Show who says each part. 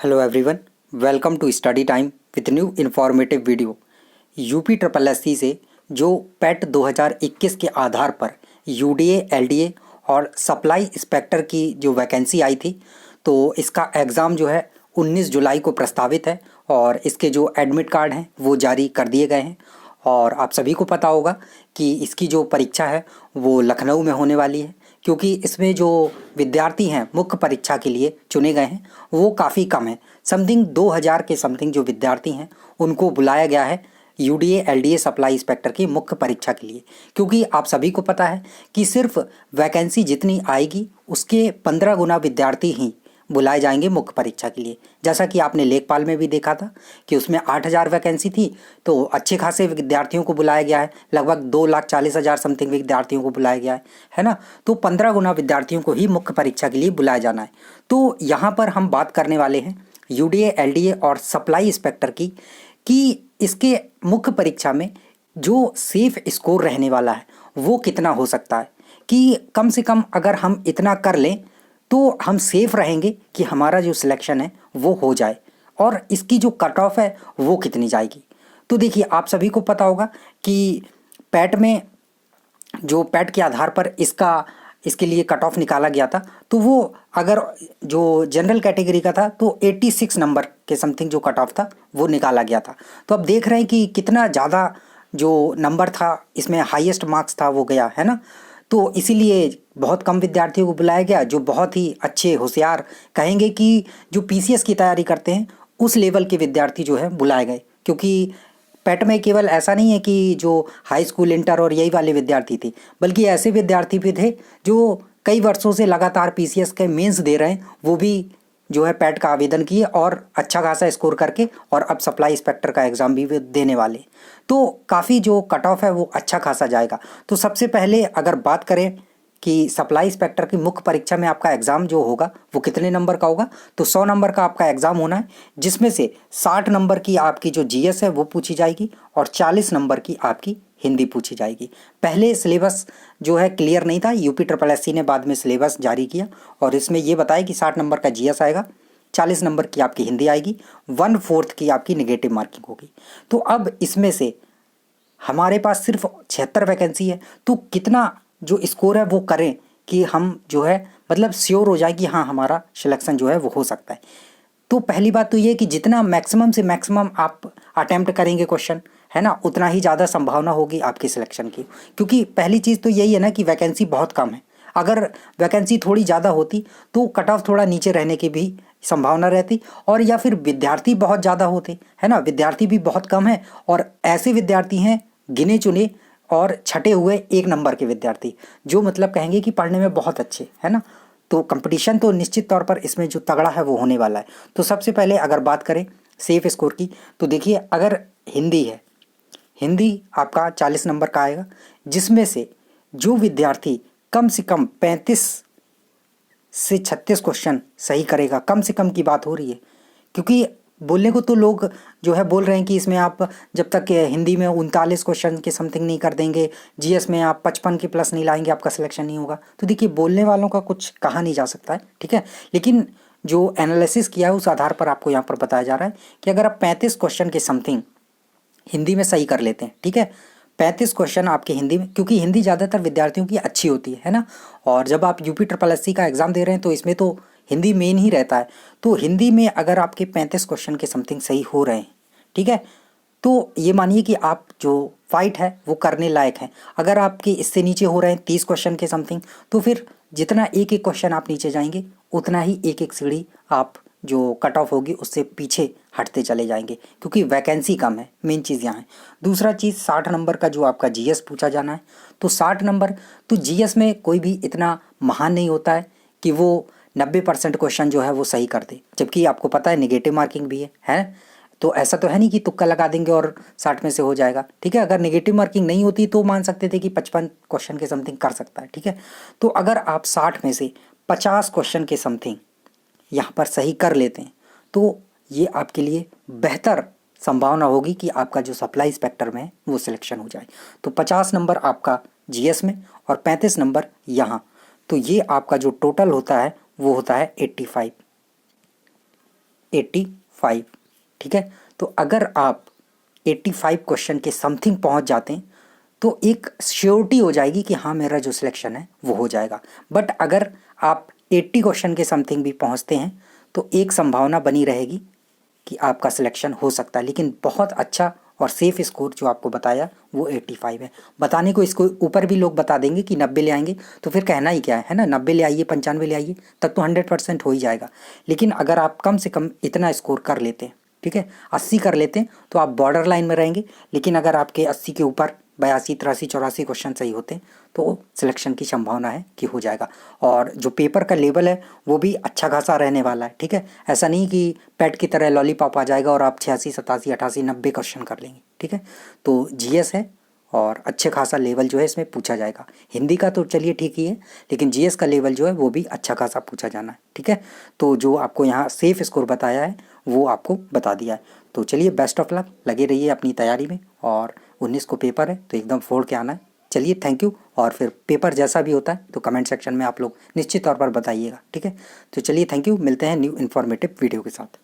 Speaker 1: Hello everyone, welcome to study time with new informative video. UP triple SC से जो PET 2021 के आधार पर यूडीए, एलडीए और सप्लाई इंस्पेक्टर की जो वैकेंसी आई थी, तो इसका एग्ज़ाम जो है 19 जुलाई को प्रस्तावित है और इसके जो एडमिट कार्ड हैं वो जारी कर दिए गए हैं। और आप सभी को पता होगा कि इसकी जो परीक्षा है वो लखनऊ में होने वाली है, क्योंकि इसमें जो विद्यार्थी हैं मुख्य परीक्षा के लिए चुने गए हैं वो काफ़ी कम है। समथिंग 2000 के समथिंग जो विद्यार्थी हैं उनको बुलाया गया है यूडीए एलडीए सप्लाई इंस्पेक्टर की मुख्य परीक्षा के लिए, क्योंकि आप सभी को पता है कि सिर्फ वैकेंसी जितनी आएगी उसके 15 गुना विद्यार्थी ही बुलाए जाएंगे मुख्य परीक्षा के लिए। जैसा कि आपने लेखपाल में भी देखा था कि उसमें 8000 वैकेंसी थी, तो अच्छे खासे विद्यार्थियों को बुलाया गया है, लगभग 2,40,000 समथिंग विद्यार्थियों को बुलाया गया है ना। तो 15 गुना विद्यार्थियों को ही मुख्य परीक्षा के लिए बुलाया जाना है। तो यहाँ पर हम बात करने वाले हैं यूडीए एलडीए और सप्लाई इंस्पेक्टर की, कि इसके मुख्य परीक्षा में जो सेफ स्कोर रहने वाला है वो कितना हो सकता है, कि कम से कम अगर हम इतना कर लें तो हम सेफ रहेंगे कि हमारा जो सिलेक्शन है वो हो जाए, और इसकी जो कट ऑफ है वो कितनी जाएगी। तो देखिए, आप सभी को पता होगा कि पैट में जो पैट के आधार पर इसके लिए कट ऑफ निकाला गया था, तो वो अगर जो जनरल कैटेगरी का था तो 86 नंबर के समथिंग जो कट ऑफ था वो निकाला गया था। तो अब देख रहे हैं कि कितना ज़्यादा जो नंबर था इसमें हाईएस्ट मार्क्स था वो गया है ना। तो इसीलिए बहुत कम विद्यार्थियों को बुलाया गया, जो बहुत ही अच्छे होशियार कहेंगे कि जो पीसीएस की तैयारी करते हैं उस लेवल के विद्यार्थी जो है बुलाए गए। क्योंकि पैट में केवल ऐसा नहीं है कि जो हाई स्कूल, इंटर और यही वाले विद्यार्थी थे, बल्कि ऐसे विद्यार्थी भी थे जो कई वर्षों से लगातार पीसीएस के मेंस दे रहे हैं, वो भी जो है पैट का आवेदन किए और अच्छा खासा स्कोर करके और अब सप्लाई इंस्पेक्टर का एग्ज़ाम भी देने वाले। तो काफ़ी जो कट ऑफ है वो अच्छा खासा जाएगा। तो सबसे पहले अगर बात करें कि सप्लाई इंस्पेक्टर की मुख्य परीक्षा में आपका एग्ज़ाम जो होगा वो कितने नंबर का होगा, तो 100 नंबर का आपका एग्ज़ाम होना है, जिसमें से 60 नंबर की आपकी जो जीएस है वो पूछी जाएगी और 40 नंबर की आपकी हिंदी पूछी जाएगी। पहले सिलेबस जो है क्लियर नहीं था, यूपी ट्रिपल एससी ने बाद में सिलेबस जारी किया और इसमें ये बताया कि 60 नंबर का जीएस आएगा, 40 नंबर की आपकी हिंदी आएगी, 1/4 की आपकी नेगेटिव मार्किंग होगी। तो अब इसमें से हमारे पास सिर्फ 76 वैकेंसी है, तो कितना जो स्कोर है वो करें कि हम जो है मतलब श्योर हो जाए कि हाँ हमारा सिलेक्शन जो है वो हो सकता है। तो पहली बात तो ये कि जितना मैक्सिमम से मैक्सिमम आप अटेम्प्ट करेंगे क्वेश्चन, है ना, उतना ही ज़्यादा संभावना होगी आपके सिलेक्शन की। क्योंकि पहली चीज़ तो यही है ना कि वैकेंसी बहुत कम है। अगर वैकेंसी थोड़ी ज़्यादा होती तो कट ऑफ थोड़ा नीचे रहने की भी संभावना रहती, और या फिर विद्यार्थी बहुत ज़्यादा होते, है ना। विद्यार्थी भी बहुत कम है और ऐसे विद्यार्थी हैं गिने चुने और छटे हुए 1 नंबर के विद्यार्थी, जो मतलब कहेंगे कि पढ़ने में बहुत अच्छे, है ना। तो कंपटीशन तो निश्चित तौर पर इसमें जो तगड़ा है वो होने वाला है। तो सबसे पहले अगर बात करें सेफ स्कोर की, तो देखिए अगर हिंदी है, हिंदी आपका 40 नंबर का आएगा, जिसमें से जो विद्यार्थी कम से कम 35 से 36 क्वेश्चन सही करेगा, कम से कम की बात हो रही है, क्योंकि बोलने को तो लोग जो है बोल रहे हैं कि इसमें आप जब तक हिंदी में 39 क्वेश्चन के समथिंग नहीं कर देंगे, जीएस में आप 55 के प्लस नहीं लाएंगे, आपका सिलेक्शन नहीं होगा। तो देखिए, बोलने वालों का कुछ कहा नहीं जा सकता है, ठीक है। लेकिन जो एनालिसिस किया है उस आधार पर आपको यहाँ पर बताया जा रहा है कि अगर आप 35 क्वेश्चन के समथिंग हिंदी में सही कर लेते हैं, ठीक है, 35 क्वेश्चन आपके हिंदी में, क्योंकि हिंदी ज़्यादातर विद्यार्थियों की अच्छी होती है ना। और जब आप यूपी ट्रिपल एससी का एग्ज़ाम दे रहे हैं तो इसमें तो हिंदी मेन ही रहता है। तो हिंदी में अगर आपके 35 क्वेश्चन के समथिंग सही हो रहे हैं, ठीक है, तो ये मानिए कि आप जो फाइट है वो करने लायक हैं। अगर आपके इससे नीचे हो रहे हैं 30 क्वेश्चन के समथिंग, तो फिर जितना एक एक क्वेश्चन आप नीचे जाएंगे उतना ही एक एक सीढ़ी आप जो कट ऑफ होगी उससे पीछे हटते चले जाएंगे, क्योंकि वैकेंसी कम है। मेन चीज़ यहाँ है। दूसरा चीज़ 60 नंबर का जो आपका जीएस पूछा जाना है, तो 60 नंबर तो जीएस में कोई भी इतना महान नहीं होता है कि वो 90% क्वेश्चन जो है वो सही कर दे, जबकि आपको पता है नेगेटिव मार्किंग भी है। तो ऐसा तो है नहीं कि तुक्का लगा देंगे और 60 में से हो जाएगा, ठीक है। अगर नेगेटिव मार्किंग नहीं होती तो मान सकते थे कि 55 क्वेश्चन के समथिंग कर सकता है, ठीक है। तो अगर आप 60 में से 50 क्वेश्चन के समथिंग यहाँ पर सही कर लेते हैं तो ये आपके लिए बेहतर संभावना होगी कि आपका जो सप्लाई इंस्पेक्टर में है वो सिलेक्शन हो जाए। तो 50 नंबर आपका जीएस में और 35 नंबर यहाँ, तो ये आपका जो टोटल होता है वो होता है 85। 85। ठीक है, तो अगर आप 85 क्वेश्चन के समथिंग पहुंच जाते हैं तो एक श्योरिटी हो जाएगी कि हाँ मेरा जो सिलेक्शन है वो हो जाएगा। बट अगर आप 80 क्वेश्चन के समथिंग भी पहुंचते हैं तो एक संभावना बनी रहेगी कि आपका सिलेक्शन हो सकता है, लेकिन बहुत अच्छा और सेफ स्कोर जो आपको बताया वो 85 है। बताने को इसको ऊपर भी लोग बता देंगे कि 90 ले आएंगे, तो फिर कहना ही क्या है ना, 90 ले आइए, 95 ले आइए, तब तो 100% हो ही जाएगा। लेकिन अगर आप कम से कम इतना स्कोर कर लेते हैं, ठीक है, 80 कर लेते हैं तो आप बॉर्डर लाइन में रहेंगे। लेकिन अगर आपके 80 के ऊपर 82, 83, 84 क्वेश्चन सही होते हैं तो सिलेक्शन की संभावना है कि हो जाएगा। और जो पेपर का लेवल है वो भी अच्छा खासा रहने वाला है। ठीक है, ऐसा नहीं कि पैट की तरह लॉलीपॉप आ जाएगा और आप 86, 87, 88, 90 क्वेश्चन कर लेंगे। ठीक है, तो जीएस है और अच्छे खासा लेवल जो है इसमें पूछा जाएगा। हिंदी का तो चलिए ठीक ही है, लेकिन जीएस का लेवल जो है वो भी अच्छा खासा पूछा जाना है। ठीक है, तो जो आपको यहाँ सेफ स्कोर बताया है वो आपको बता दिया है। तो चलिए बेस्ट ऑफ लक, लगे रहिए अपनी तैयारी में। और 19 को पेपर है तो एकदम फोड़ के आना है। चलिए थैंक यू, और फिर पेपर जैसा भी होता है तो कमेंट सेक्शन में आप लोग निश्चित तौर पर बताइएगा। ठीक है, तो चलिए थैंक यू, मिलते हैं न्यू इन्फॉर्मेटिव वीडियो के साथ।